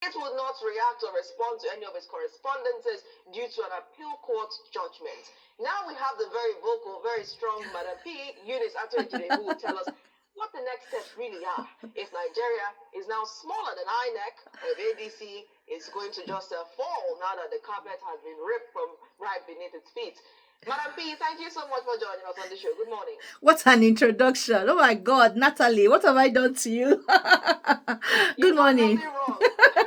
It would not react or respond to any of its correspondences due to an appeal court judgment. Now we have the very vocal, very strong Madam P, Eunice Atoyekide, who will tell us what the next steps really are. If Nigeria is now smaller than INEC, or if ADC is going to just fall now that the carpet has been ripped from right beneath its feet. Madam P, thank you so much for joining us on the show. Good morning. What an introduction. Oh my God, Natalie, what have I done to you? Good morning. Wrong.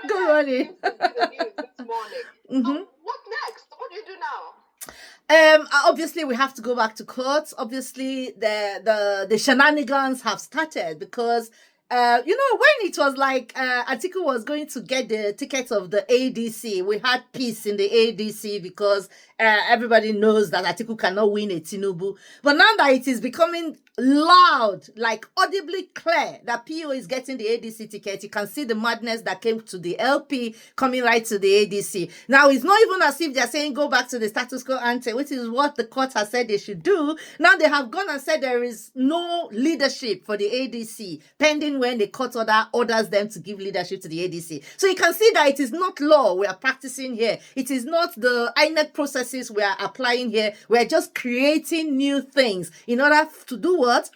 Good morning. The news this morning. So what next? What do you do now? Obviously we have to go back to court. Obviously the shenanigans have started because when it was like Atiku was going to get the ticket of the ADC, we had peace in the ADC because everybody knows that Atiku cannot win a Tinubu. But now that it is becoming loud, like audibly clear that PO is getting the ADC ticket, you can see the madness that came to the LP coming right to the ADC. Now, it's not even as if they're saying go back to the status quo ante, which is what the court has said they should do. Now they have gone and said there is no leadership for the ADC, pending when the court order orders them to give leadership to the ADC. So you can see that it is not law we are practicing here. It is not the INEC processes we are applying here. We are just creating new things in order to do what?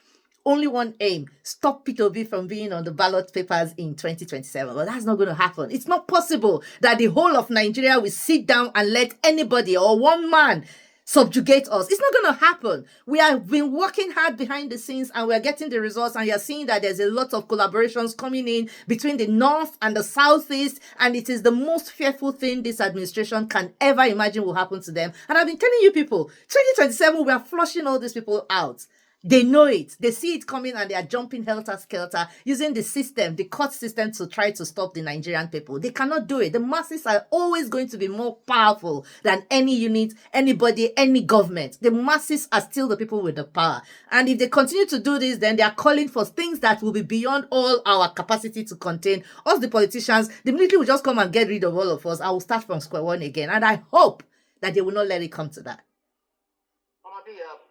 Only one aim: stop P2B from being on the ballot papers in 2027. But that's not going to happen. It's not possible that the whole of Nigeria will sit down and let anybody or one man subjugate us. It's not going to happen. We have been working hard behind the scenes and we're getting the results, and you're seeing that there's a lot of collaborations coming in between the North and the Southeast, and it is the most fearful thing this administration can ever imagine will happen to them. And I've been telling you people, 2027, we are flushing all these people out. They know it. They see it coming and they are jumping helter-skelter using the system, the court system, to try to stop the Nigerian people. They cannot do it. The masses are always going to be more powerful than any unit, anybody, any government. The masses are still the people with the power. And if they continue to do this, then they are calling for things that will be beyond all our capacity to contain. Us, the politicians, the military will just come and get rid of all of us. I will start from square one again. And I hope that they will not let it come to that.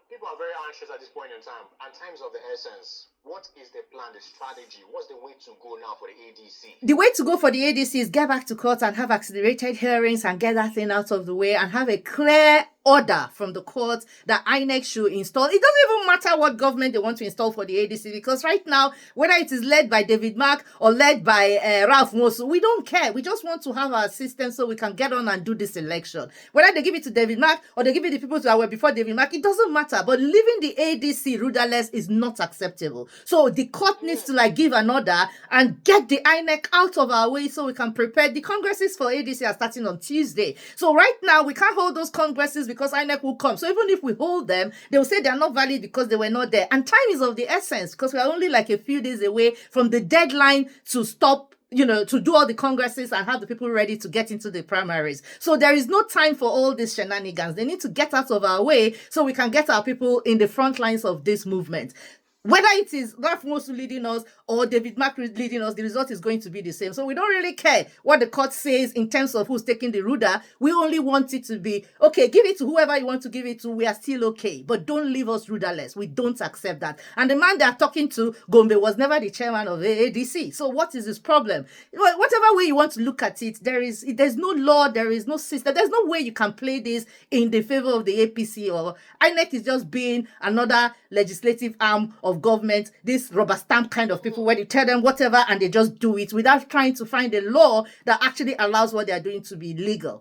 People are very anxious at this point in time, and time's of the essence. What is the plan, the strategy? What's the way to go now for the ADC? The way to go for the ADC is get back to court and have accelerated hearings and get that thing out of the way and have a clear order from the court that INEC should install. It doesn't even matter what government they want to install for the ADC, because right now, whether it is led by David Mark or led by Ralph Mosu, we don't care. We just want to have our system so we can get on and do this election. Whether they give it to David Mark or they give it to people that were before David Mark, it doesn't matter. But leaving the ADC rudderless is not acceptable. So the court needs to give an order and get the INEC out of our way so we can prepare. The congresses for ADC are starting on Tuesday. So right now, we can't hold those congresses because INEC will come. So even if we hold them, they will say they are not valid because they were not there. And time is of the essence because we are only like a few days away from the deadline to stop, to do all the congresses and have the people ready to get into the primaries. So there is no time for all these shenanigans. They need to get out of our way so we can get our people in the front lines of this movement. Whether it is Ralph Mosu leading us or David Mark leading us, the result is going to be the same. So we don't really care what the court says in terms of who's taking the rudder. We only want it to be, okay, give it to whoever you want to give it to. We are still okay. But don't leave us rudderless. We don't accept that. And the man they are talking to, Gombe, was never the chairman of the ADC. So what is his problem? Whatever way you want to look at it, there's no law, there is no system. There's no way you can play this in the favor of the APC, or INEC is just being another legislative arm of government, this rubber stamp kind of people where you tell them whatever and they just do it without trying to find a law that actually allows what they are doing to be legal.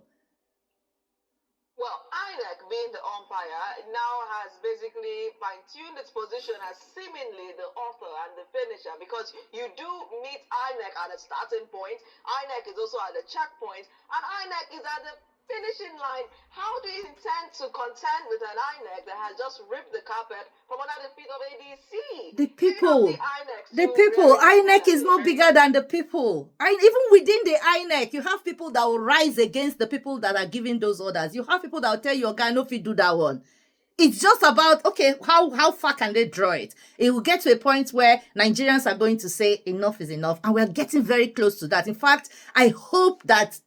Well, INEC, being the umpire, now has basically fine-tuned its position as seemingly the author and the finisher, because you do meet INEC at a starting point, INEC is also at the checkpoint, and INEC is at the finishing line. How do you intend to contend with an INEC that has just ripped the carpet from under the feet of ADC? The people. INEC is not bigger than the people. Even within the INEC, you have people that will rise against the people that are giving those orders. You have people that will tell you, okay, no, if you do that one. It's just about, okay, how far can they draw it? It will get to a point where Nigerians are going to say enough is enough. And we're getting very close to that. In fact, I hope that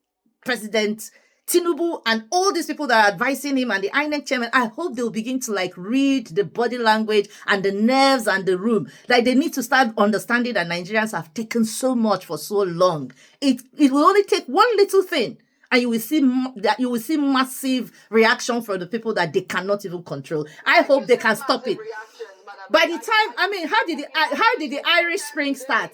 President Tinubu and all these people that are advising him and the INEC chairman, I hope they'll begin to like read the body language and the nerves and the room. Like they need to start understanding that Nigerians have taken so much for so long. It will only take one little thing, and you will see that you will see massive reaction from the people that they cannot even control. I hope they can stop it. By the time, I mean, how did the Irish Spring start?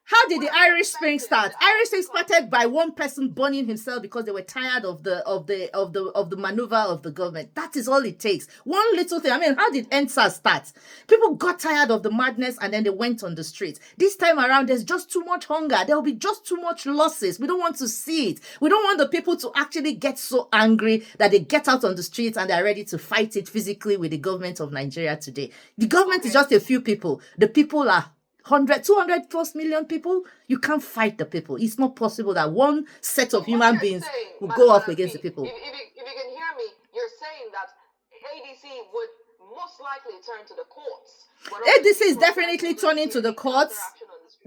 How did the Irish Spring start? Irish Spring started by one person burning himself because they were tired of the maneuver of the government. That is all it takes. One little thing. I mean, how did ENSA start? People got tired of the madness and then they went on the streets. This time around, there's just too much hunger. There will be just too much losses. We don't want to see it. We don't want the people to actually get so angry that they get out on the streets and they're ready to fight it physically with the government of Nigeria today. The government is just a few people. The people are 200 plus million people. You can't fight the people. It's not possible that one set of human beings will go up against the people. If you can hear me, you're saying that ADC would most likely turn to the courts. ADC is definitely turning to the courts.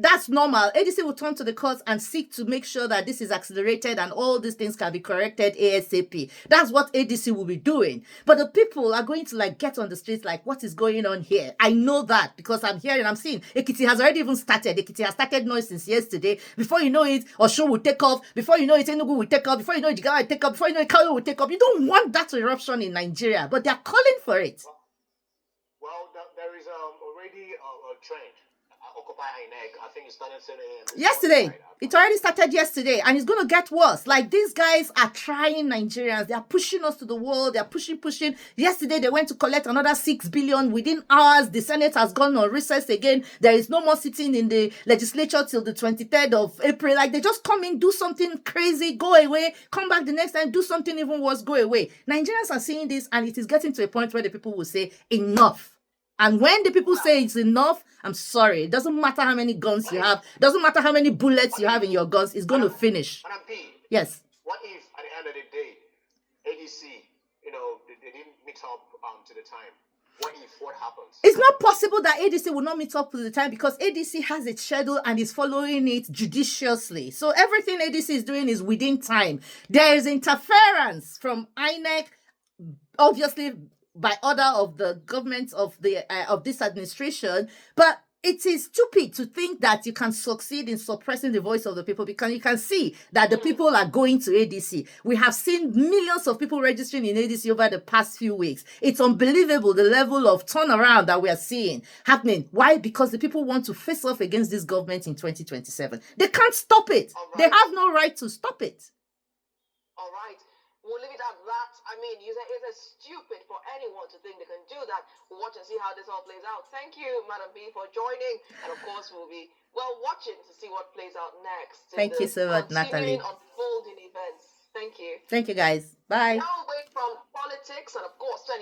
That's normal. ADC will turn to the courts and seek to make sure that this is accelerated and all these things can be corrected ASAP. That's what ADC will be doing. But the people are going to like get on the streets like, what is going on here? I know that because I'm hearing, I'm seeing. Ekiti has already even started. Ekiti has started noise since yesterday. Before you know it, Osho will take off. Before you know it, Enugu will take off. Before you know it, Jigawa will take off. Before you know it, Kano will take off. You don't want that eruption in Nigeria, but they're calling for it. Well, there is already a trend. Occupy INEC, I think it started yesterday. It already started yesterday, and it's going to get worse. Like, these guys are trying Nigerians. They are pushing us to the wall. They are pushing. Yesterday, they went to collect another 6 billion. Within hours, the Senate has gone on recess again. There is no more sitting in the legislature till the 23rd of April. Like, they just come in, do something crazy, go away, come back the next time, do something even worse, go away. Nigerians are seeing this, and it is getting to a point where the people will say, enough. And when the people say it's enough, I'm sorry. It doesn't matter how many guns you have. Doesn't matter how many bullets you have in your guns. It's going to finish. Yes. What if, at the end of the day, ADC, they didn't meet up to the time? What happens? It's not possible that ADC will not meet up to the time because ADC has its schedule and is following it judiciously. So everything ADC is doing is within time. There is interference from INEC, obviously, by order of the government of this administration, but it is stupid to think that you can succeed in suppressing the voice of the people because you can see that the people are going to ADC. We have seen millions of people registering in ADC over the past few weeks. It's unbelievable the level of turnaround that we are seeing happening. Why? Because the people want to face off against this government in 2027. They can't stop it. Right. They have no right to stop it. All right. We'll leave it at that. I mean, it's stupid for anyone to think they can do that. We'll watch and see how this all plays out. Thank you, Madam B, for joining. And of course, we'll be, watching to see what plays out next. Thank you so much, Natalie. Unfolding events. Thank you. Thank you, guys. Bye. Now away from politics and